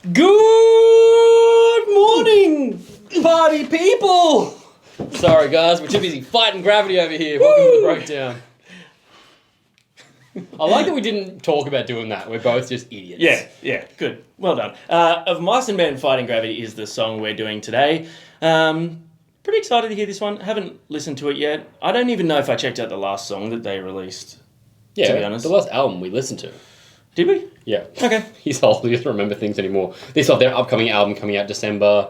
Good morning, party people! Sorry guys, we're too busy fighting gravity over here. Welcome to the breakdown. I like that we didn't talk about doing that. We're both just idiots. Yeah, good. Well done. Of Mice and Men Fighting Gravity is the song we're doing today. Pretty excited to hear this one. Haven't listened to it yet. I don't even know if I checked out the last song that they released, to be honest. The last album we listened to. Did we? Yeah. Okay. He's old, he doesn't remember things anymore. This is off their upcoming album coming out December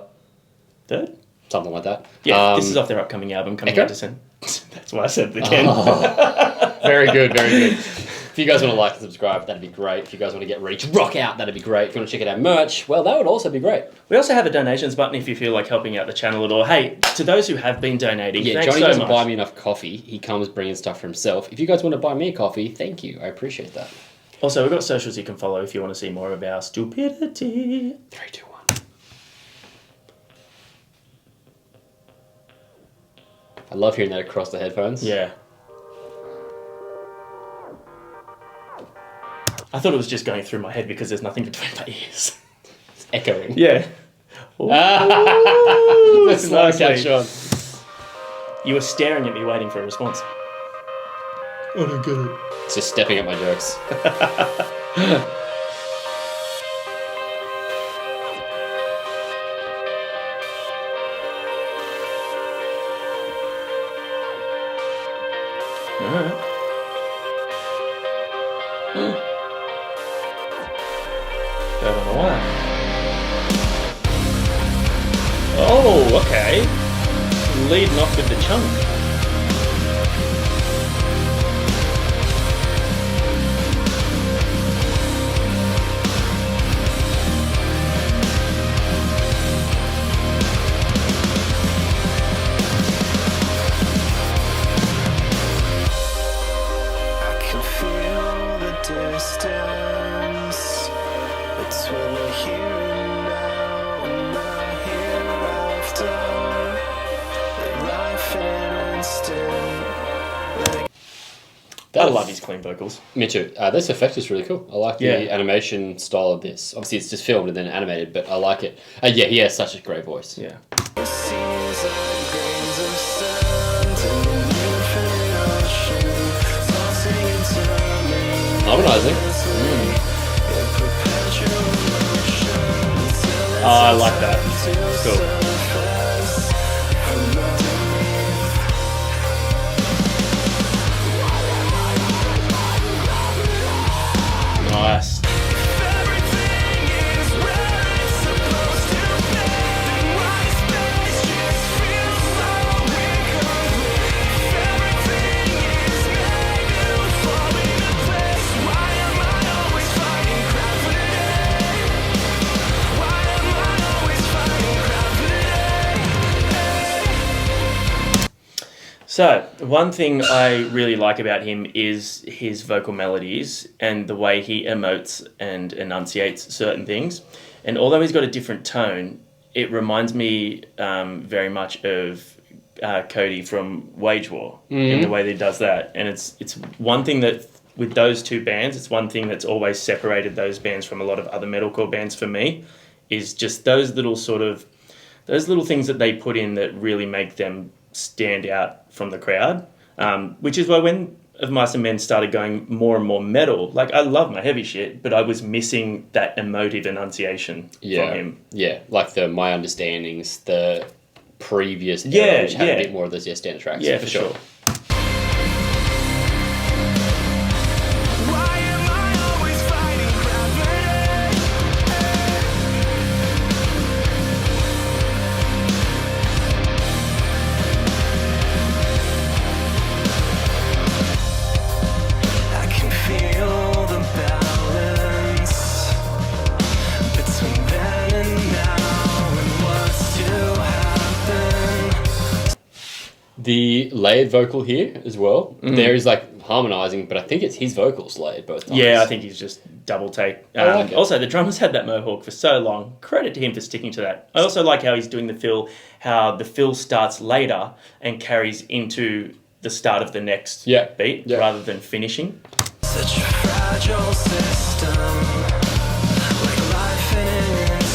3rd? Something like that. Yeah, this is off their upcoming album coming out December. That's why I said it again. Oh. Very good, very good. If you guys want to like and subscribe, that'd be great. If you guys want to get ready to rock out, that'd be great. If you want to check out our merch, well, that would also be great. We also have a donations button if you feel like helping out the channel at all. Hey, to those who have been donating, thanks Johnny so doesn't much. buy me enough coffee. He comes bringing stuff for himself. If you guys want to buy me a coffee, thank you. I appreciate that. Also, we've got socials you can follow if you want to see more of our stupidity. 3, 2, 1. I love hearing that across the headphones. Yeah. I thought it was just going through my head because there's nothing between my ears. It's echoing. Yeah. That's not a catch on. You were staring at me waiting for a response. I don't get it. It's just stepping up my jokes. Alright. Don't know why. Oh, okay. Leading off with the chunk. Distance between the here and now and the hereafter, the life and instant. I love his clean vocals. Me too. This effect is really cool. I like the animation style of this. Obviously, it's just filmed and then animated, but I like it. Yeah, he has such a great voice. Yeah. Harmonizing. Oh, I like that. Cool. Nice. So, one thing I really like about him is his vocal melodies and the way he emotes and enunciates certain things. And although he's got a different tone, it reminds me very much of Cody from Wage War in the way that he does that. And it's one thing that, with those two bands, it's one thing that's always separated those bands from a lot of other metalcore bands for me, is just those little things that they put in that really make them stand out from the crowd, which is why when Of Mice and Men started going more and more metal, like, I love my heavy shit, but I was missing that emotive enunciation from him. Yeah, like the My Understandings, the previous era, which had a bit more of those standard tracks. Yeah, for sure. The layered vocal here as well. There is like harmonizing, but I think it's his vocals layered both times. Yeah, I think he's just double take. I like it. Also, the drummer's had that mohawk for so long. Credit to him for sticking to that. I also like how he's doing the fill, how the fill starts later and carries into the start of the next beat rather than finishing. Such a fragile system, like life in an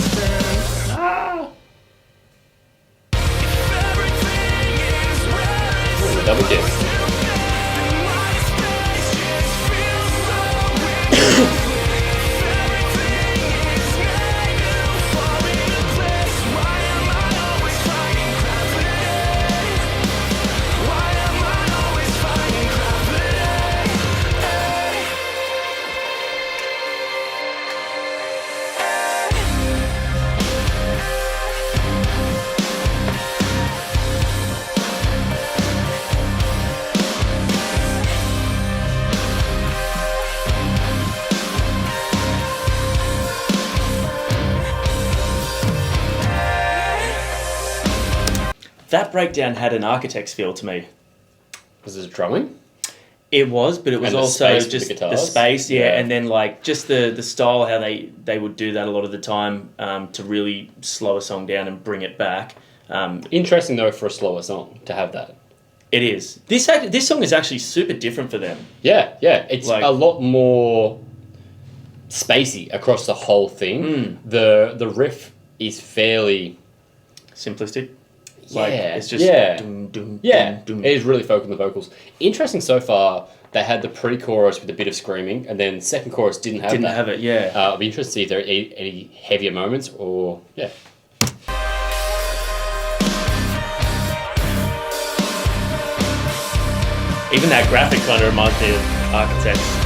That breakdown had an Architects feel to me. Was this drumming? It was, but it was And the also space with just the the guitars? space, yeah, Yeah. and then like just the style how they would do that a lot of the time to really slow a song down and bring it back. Interesting though for a slower song to have that. It is. This song is actually super different for them. Yeah, it's Like- a lot more spacey across the whole thing. The riff is fairly Simplistic. yeah, It's just yeah. doom, doom, Yeah, doom, doom. it is really focused on the vocals. Interesting so far. They had the pre-chorus with a bit of screaming, and then second chorus didn't have Didn't that. have it, yeah. I'll be interested to see if there are any heavier moments or yeah. Even that graphic kind of reminds me of Architects.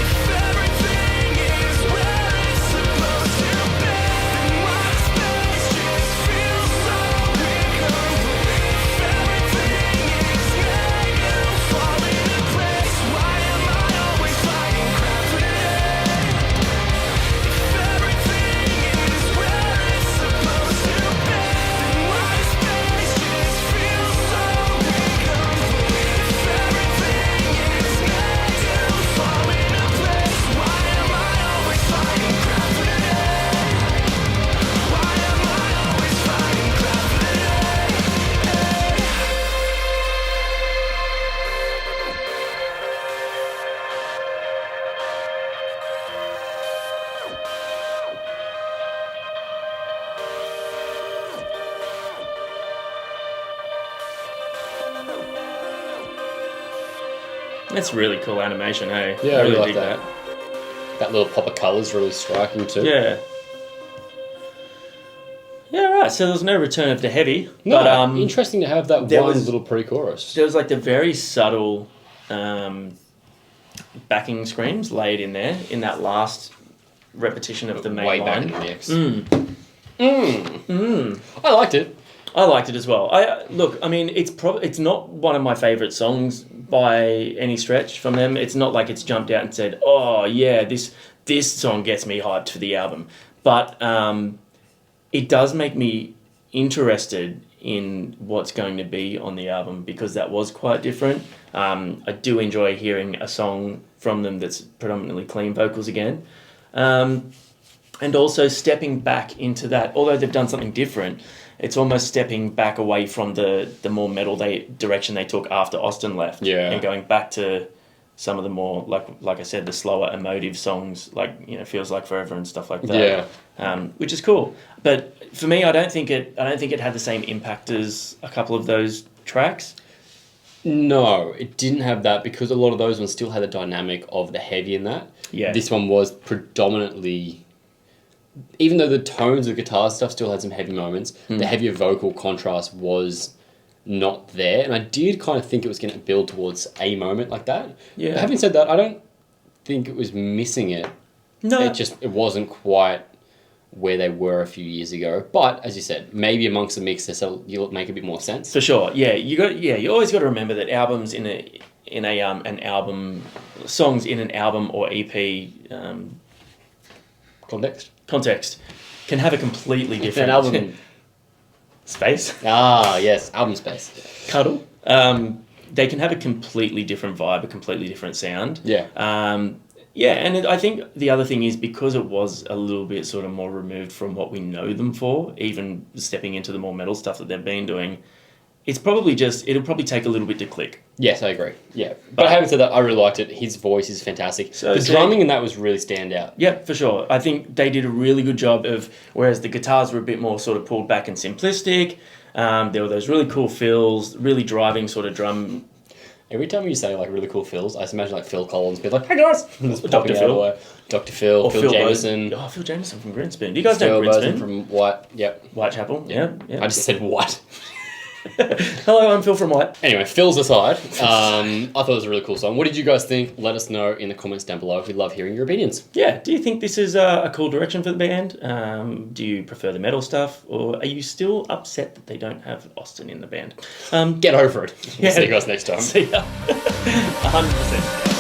Everything is where it's supposed to be. My space just feels so incomplete. Everything is made to fall into place. Why am I always finding crap today? Everything is where it's supposed to be. My space just feels so incomplete. Everything is made to fall into place. Why am I always finding crap today? Why am I always finding crap today? That's really cool animation, hey? Yeah, I really like dig that. That little pop of colour's really striking too. Yeah. Yeah, right. So there was no return of the heavy. No, but interesting to have that there one was- little pre-chorus. there was like the very subtle backing screams laid in there in that last repetition of the main Way back line. in the mix. I liked it. I liked it as well. I mean, it's not one of my favorite songs by any stretch from them. It's not like it's jumped out and said, "Oh yeah, this song gets me hyped for the album." But it does make me interested in what's going to be on the album because that was quite different. I do enjoy hearing a song from them that's predominantly clean vocals again. And also stepping back into that, although they've done something different, it's almost stepping back away from the more metal direction they took after Austin left. Yeah. And going back to some of the more, like I said, the slower emotive songs, like, Feels Like Forever and stuff like that. Yeah. Which is cool. But for me, I don't think it had the same impact as a couple of those tracks. No, it didn't have that because a lot of those ones still had the dynamic of the heavy in that. Yeah. This one was predominantly, even though the tones of guitar stuff still had some heavy moments, the heavier vocal contrast was not there. And I did kind of think it was going to build towards a moment like that. Yeah. But having said that, I don't think it was missing it. No. It wasn't quite where they were a few years ago. But as you said, maybe amongst the mix, you'll make a bit more sense. For sure, yeah. You always got to remember that albums in an album, songs in an album or EP context can have a completely different An album space yes, album space. cuddle. They can have a completely different vibe, a completely different sound. Yeah. Yeah, and I think the other thing is because it was a little bit sort of more removed from what we know them for, even stepping into the more metal stuff that they've been doing, it'll probably take a little bit to click. Yes, I agree. Yeah. But having said that, I really liked it. His voice is fantastic. So the drumming in that was really stand out. Yeah, for sure. I think they did a really good job of, whereas the guitars were a bit more sort of pulled back and simplistic, there were those really cool fills, really driving sort of drum. Every time you say like really cool fills, I just imagine like Phil Collins being like, "Hey guys," and just Dr. popping out Phil. of the way. Dr. Phil, Or Phil Phil Jameson, Bosen. Oh, Phil Jameson from Grinspoon. Do you guys Phil know Bosen Grinspoon? from White. Yep. Whitechapel? Yeah. I just said what? Hello, I'm Phil from White. Anyway, Phil's aside, I thought it was a really cool song. What did you guys think? Let us know in the comments down below. We'd love hearing your opinions. Yeah, do you think this is a cool direction for the band? Do you prefer the metal stuff? Or are you still upset that they don't have Austin in the band? Get over it. We'll Yeah. see you guys next time. See ya. 100%.